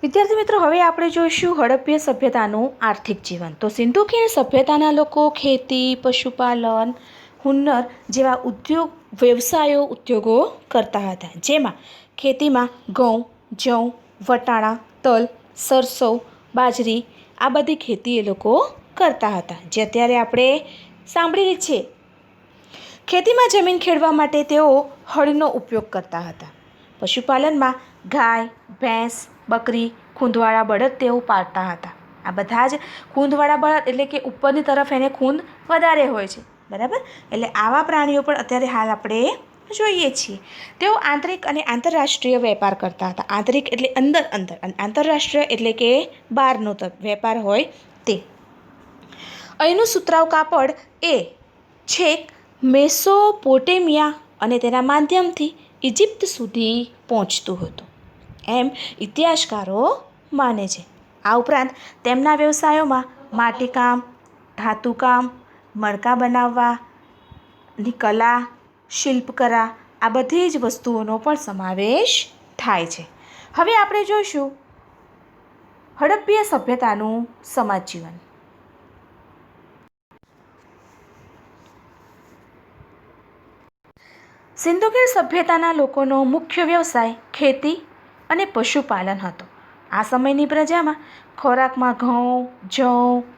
વિદ્યાર્થી મિત્રો, હવે આપણે જોઈશું હડપ્પીય સભ્યતાનું આર્થિક જીવન. તો સિંધુ ખીણ સભ્યતાના લોકો ખેતી, પશુપાલન, હુન્નર જેવા ઉદ્યોગો કરતા હતા, જેમાં ખેતીમાં ઘઉં, જવ, વટાણા, તલ, સરસવ, બાજરી આ બધી ખેતી એ લોકો કરતા હતા, જે અત્યારે આપણે સાંભળેલી છે. ખેતીમાં જમીન ખેડવા માટે તેઓ હળનો ઉપયોગ કરતા હતા. પશુપાલનમાં ગાય, ભેંસ, બકરી, ખૂંદવાળા બળદ તેઓ પાળતા હતા. આ બધા જ ખૂંદવાળા બળદ એટલે કે ઉપરની તરફ એને ખૂંદ વધારે હોય છે, બરાબર. એટલે આવા પ્રાણીઓ પણ અત્યારે હાલ આપણે જોઈએ છીએ. તેઓ આંતરિક અને આંતરરાષ્ટ્રીય વેપાર કરતા હતા. આંતરિક એટલે અંદર અંદર અને આંતરરાષ્ટ્રીય એટલે કે બહારનો વેપાર હોય તે. અહીંનું સુતરાઉ કાપડ એ છેક મેસોપોટેમિયા અને તેના માધ્યમથી ઇજિપ્ત સુધી પહોંચતું હતું, એમ ઇતિહાસકારો માને છે. આ ઉપરાંત તેમના વ્યવસાયોમાં માટીકામ, ધાતુકામ, મણકા બનાવવાની કલા, શિલ્પકલા આ બધી જ વસ્તુઓનો પણ સમાવેશ થાય છે. હવે આપણે જોઈશું હડપ્પીય સભ્યતાનું સમાજ જીવન. સિંધુ ખીણ સભ્યતાના લોકોનો મુખ્ય વ્યવસાય ખેતી અને પશુપાલન હતો. આ સમયની પ્રજામાં ખોરાકમાં ઘઉં, જવ,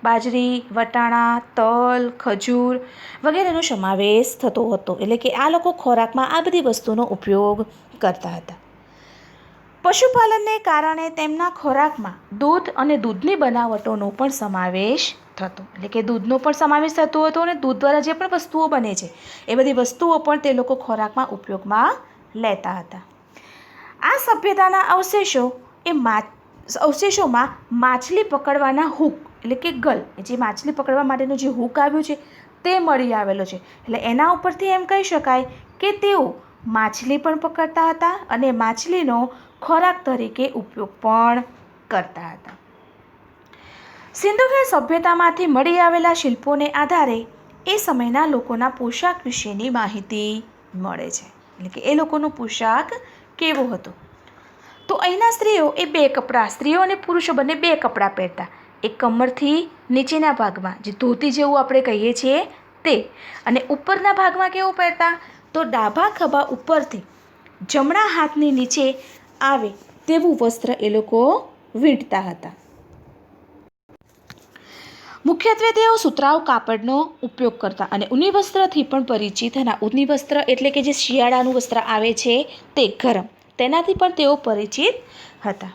બાજરી, વટાણા, તલ, ખજૂર વગેરેનો સમાવેશ થતો હતો. એટલે કે આ લોકો ખોરાકમાં આ બધી વસ્તુનો ઉપયોગ કરતા હતા. પશુપાલનને કારણે તેમના ખોરાકમાં દૂધ અને દૂધની બનાવટોનો પણ સમાવેશ થતો. એટલે કે દૂધનો પણ સમાવેશ થતો હતો અને દૂધ દ્વારા જે પણ વસ્તુઓ બને છે એ બધી વસ્તુઓ પણ તે લોકો ખોરાકમાં ઉપયોગમાં લેતા હતા. આ સભ્યતાના અવશેષોમાં માછલી પકડવાના હૂક એટલે કે ગલ, જે માછલી પકડવા માટેનું જે હૂક આવ્યું છે તે મળી આવેલો છે. એટલે એના ઉપરથી એમ કહી શકાય કે તેઓ માછલી પણ પકડતા હતા અને માછલીનો ખોરાક તરીકે ઉપયોગ પણ કરતા હતા. સિંધુ ખીણ સભ્યતામાંથી મળી આવેલા શિલ્પોને આધારે એ સમયના લોકોના પોશાક વિશેની માહિતી મળે છે. એટલે કે એ લોકોનો પોશાક કેવો હતો. તો અહીંના સ્ત્રીઓ અને પુરુષો બંને બે કપડાં પહેરતા. એક કમરથી નીચેના ભાગમાં જે ધોતી જેવું આપણે કહીએ છીએ તે, અને ઉપરના ભાગમાં કેવું પહેરતા, તો ડાબા ખભા ઉપરથી જમણા હાથની નીચે આવે તેવું વસ્ત્ર એ લોકો વીંટતા હતા. મુખ્યત્વે તેઓ સુતરાઉ કાપડનો ઉપયોગ કરતા અને ઊની વસ્ત્રથી પણ પરિચિત હતા. ઊની વસ્ત્ર એટલે કે જે શિયાળાનું વસ્ત્ર આવે છે તે ગરમ, તેનાથી પણ તેઓ પરિચિત હતા.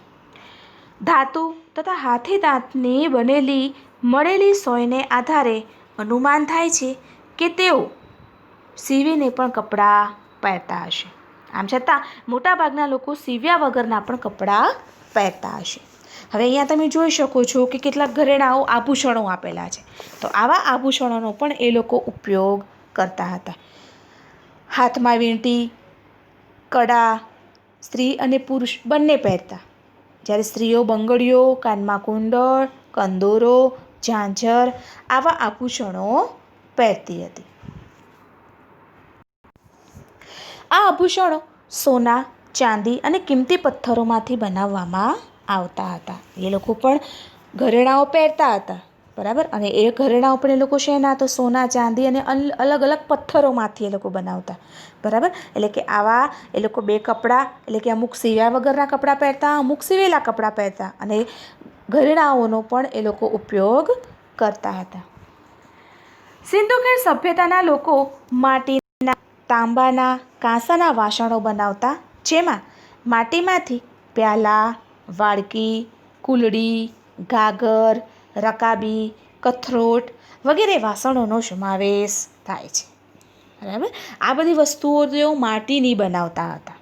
ધાતુ તથા હાથી દાંતની બનેલી મળેલી સોયને આધારે અનુમાન થાય છે કે તેઓ સીવીને પણ કપડાં પહેરતા હશે. આમ છતાં મોટાભાગના લોકો સીવ્યા વગરના પણ કપડાં પહેરતા હશે. હવે અહીંયા તમે જોઈ શકો છો કે કેટલાક ઘરેણાઓ, આભૂષણો આપેલા છે. તો આવા આભૂષણોનો પણ એ લોકો ઉપયોગ કરતા હતા. હાથમાં વીંટી, કડા સ્ત્રી અને પુરુષ બંને પહેરતા. જ્યારે સ્ત્રીઓ બંગડીઓ, કાનમાં કુંડળ, કંદોરો, ઝાંઝર આવા આભૂષણો પહેરતી હતી. આ આભૂષણો સોના, ચાંદી અને કિંમતી પથ્થરોમાંથી બનાવવામાં આવતા હતા. એ લોકો પણ ઘરેણાઓ પહેરતા હતા, બરાબર. અને એ ઘરેણાઓ પણ એ લોકો શેના, તો સોના, ચાંદી અને અલગ અલગ પથ્થરોમાંથી એ લોકો બનાવતા, બરાબર. એટલે કે આવા એ લોકો બે કપડાં એટલે કે અમુક સીવ્યા વગરના કપડાં પહેરતા, અમુક સીવેલા કપડાં પહેરતા અને ઘરેણાઓનો પણ એ લોકો ઉપયોગ કરતા હતા. સિંધુ ખીણ સભ્યતાના લોકો માટીના, તાંબાના, કાંસાના વાસણો બનાવતા, જેમાં માટીમાંથી પ્યાલા, વાડકી, કુલડી, ગાગર, રકાબી, કથરોટ વગેરે વાસણોનો સમાવેશ થાય છે, બરાબર. આ બધી વસ્તુઓ તેઓ માટીની બનાવતા હતા.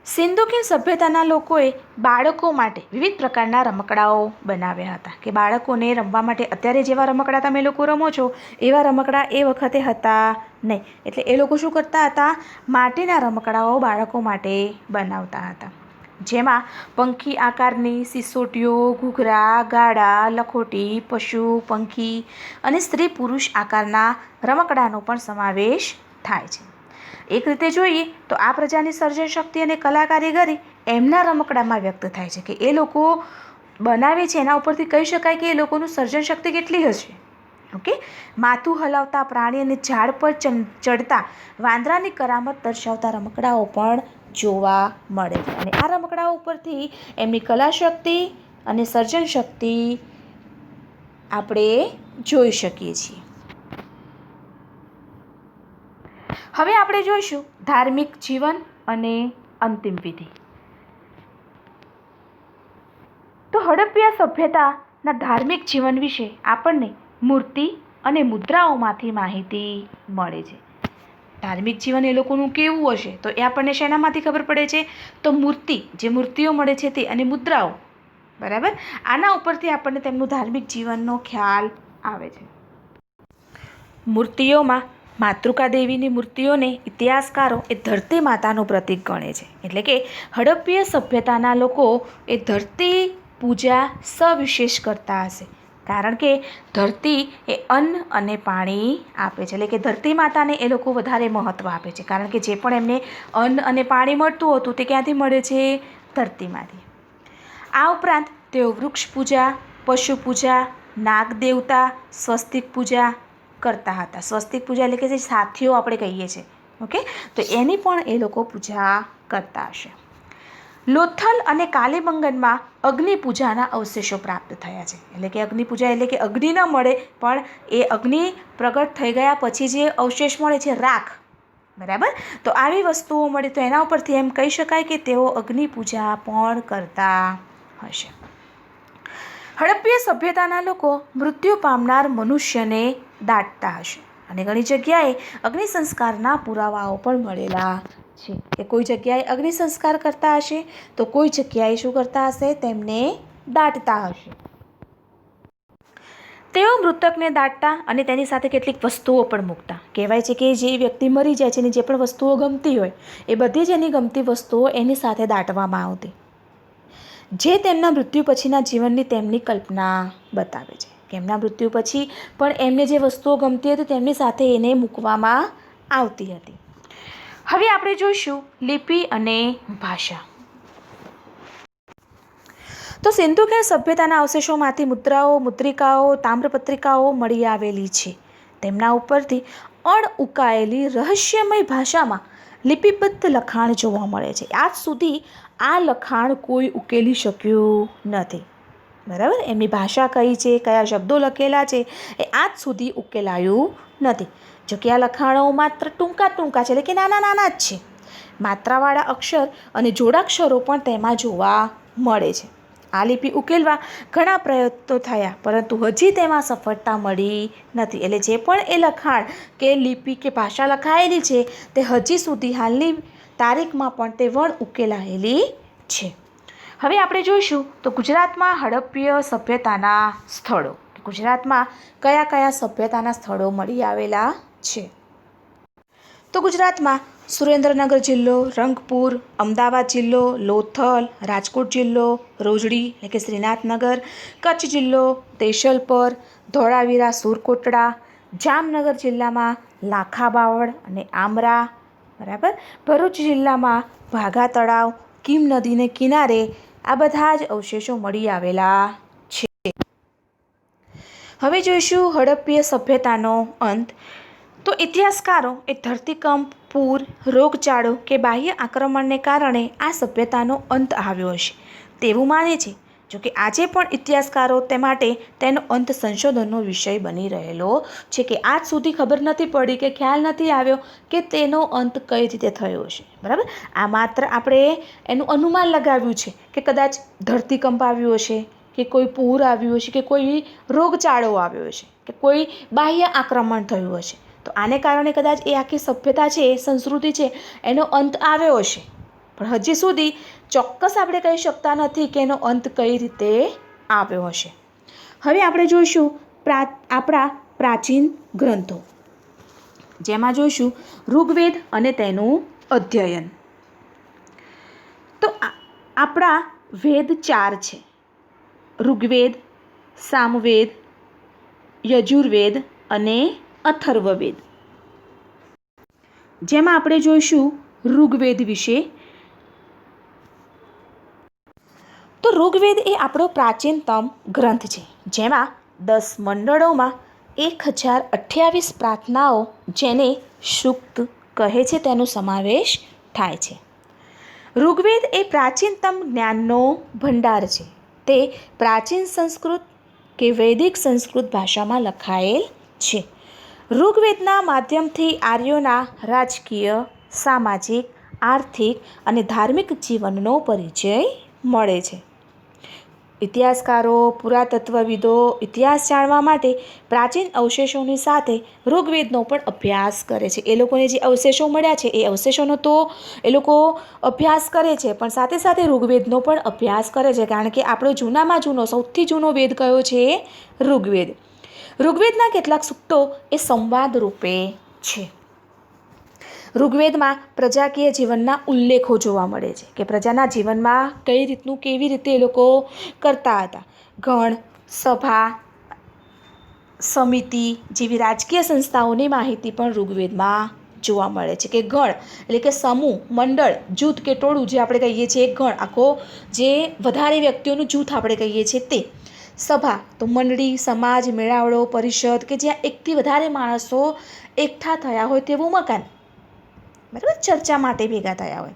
સિંધુ ખીણ સભ્યતાના લોકોએ બાળકો માટે વિવિધ પ્રકારના રમકડાઓ બનાવ્યા હતા. કે બાળકોને રમવા માટે અત્યારે જેવા રમકડા તમે લોકો રમો છો એવા રમકડા એ વખતે હતા નહીં. એટલે એ લોકો શું કરતા હતા, માટીના રમકડાઓ બાળકો માટે બનાવતા હતા. જેમાં પંખી આકારની સિસોટીઓ, ઘૂઘરા, ગાડા, લખોટી, પશુ, પંખી અને સ્ત્રી પુરુષ આકારના રમકડાનો પણ સમાવેશ થાય છે. એક રીતે જોઈએ તો આ પ્રજાની સર્જન શક્તિ અને કલા કારીગરી એમના રમકડામાં વ્યક્ત થાય છે, કે એ લોકો બનાવે છે એના ઉપરથી કહી શકાય કે એ લોકોનું સર્જન શક્તિ કેટલી હશે. ઓકે, માથું હલાવતા પ્રાણી અને ઝાડ પર ચડતા વાંદરાની કરામત દર્શાવતા રમકડાઓ પણ જોવા મળે છે, અને આ રમકડાઓ ઉપરથી એમની કલા શક્તિ અને સર્જન શક્તિ આપણે જોઈ શકીએ છીએ. હવે આપણે જોઈશું ધાર્મિક જીવન અને અંતિમ વિધિ. તો હડપ્પા સભ્યતાના ધાર્મિક જીવન વિશે આપણને મૂર્તિ અને મુદ્રાઓમાંથી માહિતી મળે છે. ધાર્મિક જીવન એ લોકોનું કેવું હશે તો એ આપણને શેનામાંથી ખબર પડે છે? તો જે મૂર્તિઓ મળે છે તે અને મુદ્રાઓ, બરાબર, આના ઉપરથી આપણને તેમનું ધાર્મિક જીવનનો ખ્યાલ આવે છે. મૂર્તિઓમાં માતૃકા દેવીની મૂર્તિઓને ઇતિહાસકારો એ ધરતી માતાનું પ્રતીક ગણે છે. એટલે કે હડપ્પીય સભ્યતાના લોકો એ ધરતી પૂજા સવિશેષ કરતા હશે, કારણ કે ધરતી એ અન્ન અને પાણી આપે છે. એટલે કે ધરતી માતાને એ લોકો વધારે મહત્ત્વ આપે છે, કારણ કે જે પણ એમને અન્ન અને પાણી મળતું હતું તે ક્યાંથી મળે છે? ધરતીમાંથી. આ ઉપરાંત તેઓ વૃક્ષ પૂજા, પશુ પૂજા, નાગ દેવતા, સ્વસ્તિક પૂજા કરતા હતા. સ્વસ્તિક પૂજા એટલે કે જે સાથીઓ આપણે કહીએ છીએ, ઓકે, તો એની પણ એ લોકો પૂજા કરતા હશે. લોથલ અને કાલીબંગનમાં અગ્નિ પૂજાના અવશેષો પ્રાપ્ત થયા છે. એટલે કે અગ્નિ પૂજા એટલે કે અગ્નિ ન મળે પણ એ અગ્નિ પ્રગટ થઈ ગયા પછી જે અવશેષ મળે છે, રાખ, બરાબર, તો આવી વસ્તુઓ મળે તો એના ઉપરથી એમ કહી શકાય કે તેઓ અગ્નિ પૂજા પણ કરતા હશે. હડપ્પીય સભ્યતાના લોકો મૃત્યુ પામનાર મનુષ્યને દાટતા હશે, અને ઘણી જગ્યાએ અગ્નિ સંસ્કારના પુરાવાઓ પણ મળેલા છે, કે કોઈ જગ્યાએ અગ્નિ સંસ્કાર કરતા હશે તો કોઈ જગ્યાએ શું કરતા હશે? તેમને દાટતા હશે. તેઓ મૃતકને દાટતા અને તેની સાથે કેટલીક વસ્તુઓ પણ મૂકતા. કહેવાય છે કે જે વ્યક્તિ મરી જાય છે એની જે પણ વસ્તુઓ ગમતી હોય એ બધી જ એની ગમતી વસ્તુઓ એની સાથે દાટવામાં આવતી, જે તેમના મૃત્યુ પછીના જીવનની તેમની કલ્પના બતાવે છે, કે એમના મૃત્યુ પછી પણ એમને જે વસ્તુઓ ગમતી હતી તેમની સાથે એને મૂકવામાં આવતી હતી. હવે આપણે જોઈશું લિપિ અને ભાષા. તો સિંધુકીય સભ્યતાના અવશેષોમાંથી મુદ્રાઓ, મુદ્રિકાઓ, તામ્રપત્રિકાઓ મળી આવેલી છે. તેમના ઉપરથી અણઉકાયેલી રહસ્યમય ભાષામાં લિપિબદ્ધ લખાણ જોવા મળે છે. આજ સુધી આ લખાણ કોઈ ઉકેલી શક્યું નથી, બરાબર. એમની ભાષા કઈ છે, કયા શબ્દો લખેલા છે, એ આજ સુધી ઉકેલાયું નથી. જો કે આ લખાણો માત્ર ટૂંકા છે, એટલે કે નાના જ છે. માત્રાવાળા અક્ષર અને જોડાક્ષરો પણ તેમાં જોવા મળે છે. આ લિપિ ઉકેલવા ઘણા પ્રયત્નો થયા, પરંતુ હજી તેમાં સફળતા મળી નથી. એટલે જે પણ એ લખાણ કે લિપિ કે ભાષા લખાયેલી છે તે હજી સુધી હાલની તારીખમાં પણ તે વણ ઉકેલાયેલી છે. હવે આપણે જોઈશું તો ગુજરાતમાં હડપ્પીય સભ્યતાના સ્થળો. ગુજરાતમાં કયા કયા સભ્યતાના સ્થળો મળી આવેલા છે? તો ગુજરાતમાં સુરેન્દ્રનગર જિલ્લો, રંગપુર, અમદાવાદ જિલ્લો, લોથલ, રાજકોટ જિલ્લો, રોજડી એટલે કે શ્રીનાથનગર, કચ્છ જિલ્લો, દેશલપર, ધોળાવીરા, સુરકોટડા, જામનગર જિલ્લામાં લાખા બાવળ અને આમરા, બરાબર, ભરૂચ જિલ્લામાં ભાગા તળાવ, કીમ નદીને કિનારે આ બધા જ અવશેષો મળી આવેલા છે. હવે જોઈશું હડપ્પીય સભ્યતાનો અંત. તો ઇતિહાસકારો એ ધરતીકંપ, પૂર, રોગચાળો કે બાહ્ય આક્રમણને કારણે આ સભ્યતાનો અંત આવ્યો હશે તેવું માને છે. જોકે આજે પણ ઇતિહાસકારો તે માટે તેનો અંત સંશોધનનો વિષય બની રહેલો છે, કે આજ સુધી ખબર નથી પડી કે ખ્યાલ નથી આવ્યો કે તેનો અંત કઈ રીતે થયો હશે, બરાબર. આ માત્ર આપણે એનું અનુમાન લગાવ્યું છે કે કદાચ ધરતીકંપ આવ્યો હશે, કે કોઈ પૂર આવ્યું હશે, કે કોઈ રોગચાળો આવ્યો હશે, કે કોઈ બાહ્ય આક્રમણ થયું હશે. તો આને કારણે કદાચ એ આખી સભ્યતા છે, સંસ્કૃતિ છે, એનો અંત આવ્યો હશે, પણ હજી સુધી ચોક્કસ આપણે કહી શકતા નથી કે એનો અંત કઈ રીતે આવ્યો હશે. હવે આપણે જોઈશું આપણા પ્રાચીન ગ્રંથો, જેમાં જોઈશું ઋગ્વેદ અને તેનું અધ્યયન. તો આપણા વેદ 4 છે: ઋગ્વેદ, સામવેદ, યજુર્વેદ અને અથર્વવેદ. જેમાં આપણે જોઈશું ઋગ્વેદ વિશે. તો ઋગ્વેદ એ આપણો પ્રાચીનતમ ગ્રંથ છે, જેમાં 10 મંડળોમાં 1028 પ્રાર્થનાઓ, જેને સૂક્ત કહે છે, તેનો સમાવેશ થાય છે. ઋગ્વેદ એ પ્રાચીનતમ જ્ઞાનનો ભંડાર છે. તે પ્રાચીન સંસ્કૃત કે વૈદિક સંસ્કૃત ભાષામાં લખાયેલ છે. ઋગ્વેદના માધ્યમથી આર્યોના રાજકીય, સામાજિક, આર્થિક અને ધાર્મિક જીવનનો પરિચય મળે છે. ઇતિહાસકારો, પુરાતત્વવિદો ઇતિહાસ જાણવા માટે પ્રાચીન અવશેષોની સાથે ઋગ્વેદનો પણ અભ્યાસ કરે છે. એ લોકોને જે અવશેષો મળ્યા છે એ અવશેષોનો તો એ લોકો અભ્યાસ કરે છે, પણ સાથે સાથે ઋગ્વેદનો પણ અભ્યાસ કરે છે, કારણ કે આપણો જૂનામાં જૂનો સૌથી જૂનો વેદ કયો છે? ઋગ્વેદ. ઋગ્વેદના કેટલાક સૂક્તો એ સંવાદ રૂપે છે. ઋગ્વેદમાં પ્રજાકીય જીવનના ઉલ્લેખો જોવા મળે છે, કે પ્રજાના જીવનમાં કેવી રીતે એ લોકો કરતા હતા. ગણ, સભા, સમિતિ જેવી રાજકીય સંસ્થાઓની માહિતી પણ ઋગ્વેદમાં જોવા મળે છે. કે ગણ એટલે કે સમૂહ, મંડળ, જૂથ કે ટોળું જે આપણે કહીએ છીએ, ગણ આખો જે વધારે વ્યક્તિઓનું જૂથ આપણે કહીએ છીએ તે. સભા તો મંડળી, સમાજ, મેળાવડો, પરિષદ કે જ્યાં એકથી વધારે માણસો એકઠા થયા હોય તેવું મકાન, બરાબર, ચર્ચા માટે ભેગા થયા હોય.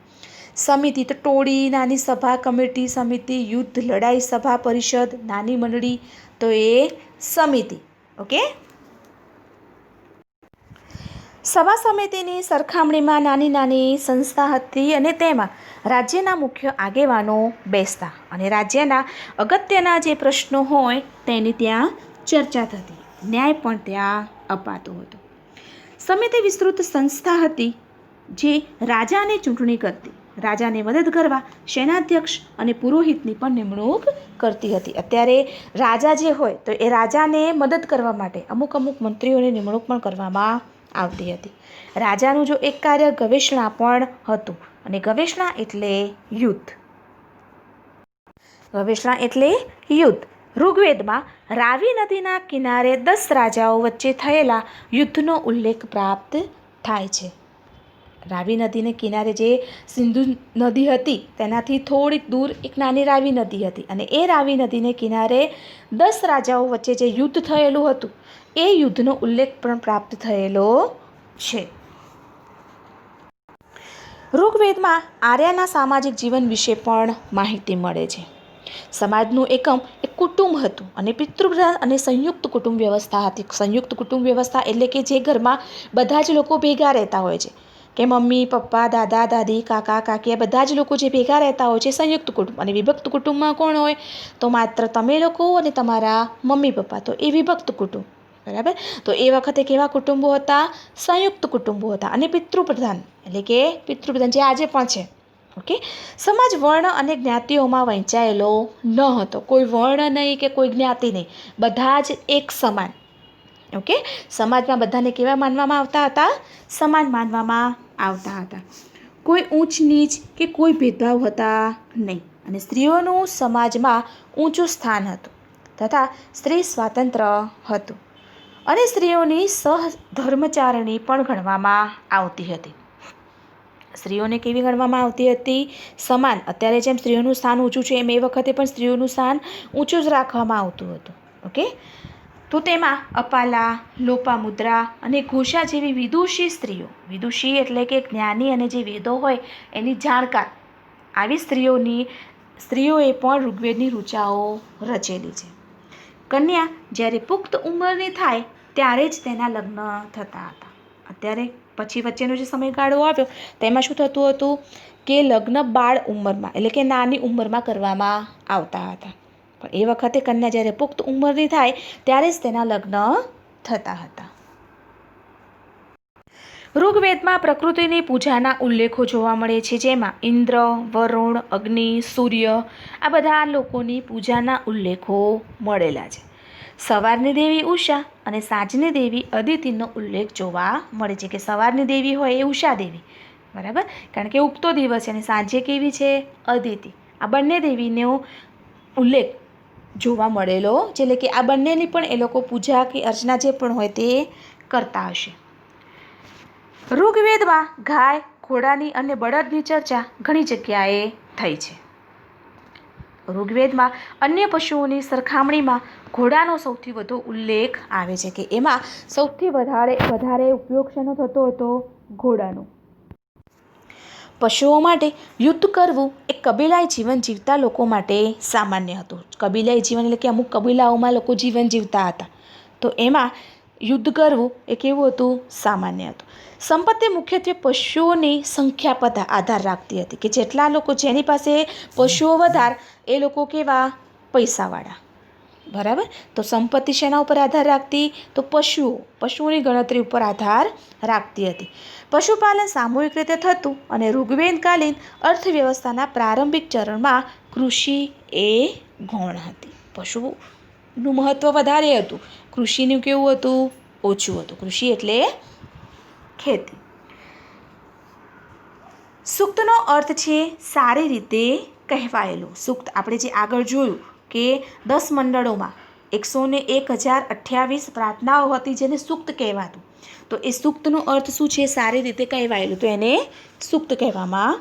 સમિતિ તો ટોળી, નાની સભા, કમિટી, સમિતિ, યુદ્ધ, લડાઈ, સભા, પરિષદ, નાની મંડળી, તો એ સમિતિ. ઓકે. સભા સમિતિની સરખામણીમાં નાની નાની સંસ્થા હતી, અને તેમાં રાજ્યના મુખ્ય આગેવાનો બેસતા અને રાજ્યના અગત્યના જે પ્રશ્નો હોય તેની ત્યાં ચર્ચા થતી. ન્યાય પણ ત્યાં અપાતો હતો. સમિતિ વિસ્તૃત સંસ્થા હતી જે રાજાને ચૂંટણી કરતી, રાજાને મદદ કરવા સેનાધ્યક્ષ અને પુરોહિતની પણ નિમણૂક કરતી હતી. અત્યારે રાજા જે હોય તો એ રાજાને મદદ કરવા માટે અમુક મંત્રીઓની નિમણૂક પણ કરવામાં આવતી હતી. રાજાનું જો એક કાર્ય ગવેષણા પણ હતું, અને ગવેષણા એટલે યુદ્ધ. ગવેષણા એટલે યુદ્ધ. ઋગ્વેદમાં રાવી નદીના કિનારે 10 રાજાઓ વચ્ચે થયેલા યુદ્ધનો ઉલ્લેખ પ્રાપ્ત થાય છે. રાવી નદીને કિનારે જે સિંધુ નદી હતી તેનાથી થોડીક દૂર એક નાની રાવી નદી હતી, અને એ રાવી નદીને કિનારે 10 રાજાઓ વચ્ચે જે યુદ્ધ થયેલું હતું એ યુદ્ધનો ઉલ્લેખ પણ પ્રાપ્ત થયેલો છે. ઋગ્વેદમાં આર્યના સામાજિક જીવન વિશે પણ માહિતી મળે છે. સમાજનું એકમ એક કુટુંબ હતું, અને પિતૃપ્રધાન અને સંયુક્ત કુટુંબ વ્યવસ્થા હતી. સંયુક્ત કુટુંબ વ્યવસ્થા એટલે કે જે ઘરમાં બધા જ લોકો ભેગા રહેતા હોય છે, કે મમ્મી, પપ્પા, દાદા, દાદી, કાકા, કાકી, બધા જ લોકો જે ભેગા રહેતા હોય છે સંયુક્ત કુટુંબ. અને વિભક્ત કુટુંબમાં કોણ હોય? તો માત્ર તમે લોકો અને તમારા મમ્મી પપ્પા, તો એ વિભક્ત કુટુંબ. બરાબર. તો એ વખતે કેવા કુટુંબો હતા? સંયુક્ત કુટુંબો હતા. અને પિતૃપ્રધાન એટલે કે પિતૃપ્રધાન જે આજે પણ છે. ઓકે. સમાજ વર્ણ અને જ્ઞાતિઓમાં વહેંચાયેલો ન હતો. કોઈ વર્ણ નહીં કે કોઈ જ્ઞાતિ નહીં, બધા જ એક સમાન. ઓકે. સમાજમાં બધાને કેવા માનવામાં આવતા હતા? સમાન માનવામાં આવતા હતા. કોઈ ઊંચ નીચ કે કોઈ ભેદભાવ હતા નહીં. અને સ્ત્રીઓનું સમાજમાં ઊંચું સ્થાન હતું, તથા સ્ત્રી સ્વાતંત્ર્ય હતું, અને સ્ત્રીઓની સહધર્મચારિણી પણ ગણવામાં આવતી હતી. સ્ત્રીઓને કેવી ગણવામાં આવતી હતી? સમાન. અત્યારે જેમ સ્ત્રીઓનું સ્થાન ઊંચું છે, એમ એ વખતે પણ સ્ત્રીઓનું સ્થાન ઊંચું જ રાખવામાં આવતું હતું. ઓકે. તો તેમાં અપાલા, લોપામુદ્રા અને ઘોષા જેવી વિદુષી સ્ત્રીઓ, વિદુષી એટલે કે જ્ઞાની અને જે વેદો હોય એની જાણકાર, આવી સ્ત્રીઓએ પણ ઋગ્વેદની ઋચાઓ રચેલી છે. કન્યા જ્યારે પુખ્ત ઉંમરની થાય ત્યારે જ તેના લગ્ન થતા હતા. અત્યારે પછી વચ્ચેનો જે સમયગાળો આવ્યો તેમાં શું થતું હતું? કે લગ્ન બાળ ઉંમરમાં એટલે કે નાની ઉંમરમાં કરવામાં આવતા હતા. પણ એ વખતે કન્યા જ્યારે પુખ્ત ઉંમરની થાય ત્યારે જ તેના લગ્ન થતા હતા. ઋગ્વેદમાં પ્રકૃતિની પૂજાના ઉલ્લેખો જોવા મળે છે, જેમાં ઇન્દ્ર, વરુણ, અગ્નિ, સૂર્ય આ બધા લોકોની પૂજાના ઉલ્લેખો મળેલા છે. સવારની દેવી ઉષા અને સાંજની દેવી અદિતિનો ઉલ્લેખ જોવા મળે છે. કે સવારની દેવી હોય એ ઉષા દેવી, બરાબર, કારણ કે ઉગતો દિવસ છે, અને સાંજે કેવી છે? અદિતિ. આ બંને દેવીનો ઉલ્લેખ જોવા મળેલો છે. એટલે કે આ બંનેની પણ એ લોકો પૂજા કે અર્ચના જે પણ હોય તે કરતા હશે. ઋગ્વેદમાં ગાય, ઘોડાની અને બળદની ચર્ચા ઘણી જગ્યાએ થઈ છે. ઋગ્વેદમાં અન્ય પશુઓની સરખામણીમાં ઘોડાનો સૌથી વધુ ઉલ્લેખ આવે છે કે એમાં સૌથી વધારે ઉપયોગ શેનો થતો હતો? ઘોડાનો. પશુઓ માટે યુદ્ધ કરવું એ કબીલાઈ જીવન જીવતા લોકો માટે સામાન્ય હતું. કબીલાઈ જીવન એટલે કે અમુક કબીલાઓમાં લોકો જીવન જીવતા હતા, તો એમાં યુદ્ધ કરવું એ કેવું હતું? સામાન્ય હતું. સંપત્તિ મુખ્યત્વે પશુઓની સંખ્યા પર આધાર રાખતી હતી કે જેટલા લોકો, જેની પાસે પશુઓ વધારે એ લોકો કેવા? પૈસાવાળા. બરાબર. તો સંપત્તિ શેના ઉપર આધાર રાખતી? તો પશુઓની ગણતરી ઉપર આધાર રાખતી હતી. પશુપાલન સામૂહિક રીતે થતું અને ઋગ્વેદકાલીન અર્થવ્યવસ્થાના પ્રારંભિક ચરણમાં કૃષિ એ ગૌણ હતી. પશુનું મહત્ત્વ વધારે હતું, કૃષિનું કેવું હતું? ઓછું હતું. કૃષિ એટલે ખેતી. સૂક્તનો અર્થ છે સારી રીતે કહેવાયેલું. સૂક્ત આપણે જે આગળ જોયું કે 10 મંડળોમાં 101,028 પ્રાર્થનાઓ હતી જેને સૂક્ત કહેવાતું. તો એ સૂક્તનો અર્થ શું છે? સારી રીતે કહેવાયેલું, તો એને સૂક્ત કહેવામાં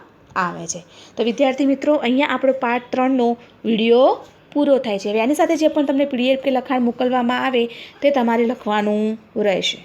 આવે છે. તો વિદ્યાર્થી મિત્રો, અહીંયા આપણો પાઠ 3નો વિડીયો પૂરો થાય છે. હવે આની સાથે જે પણ તમને PDF કે લખાણ મોકલવામાં આવે તે તમારે લખવાનું રહેશે.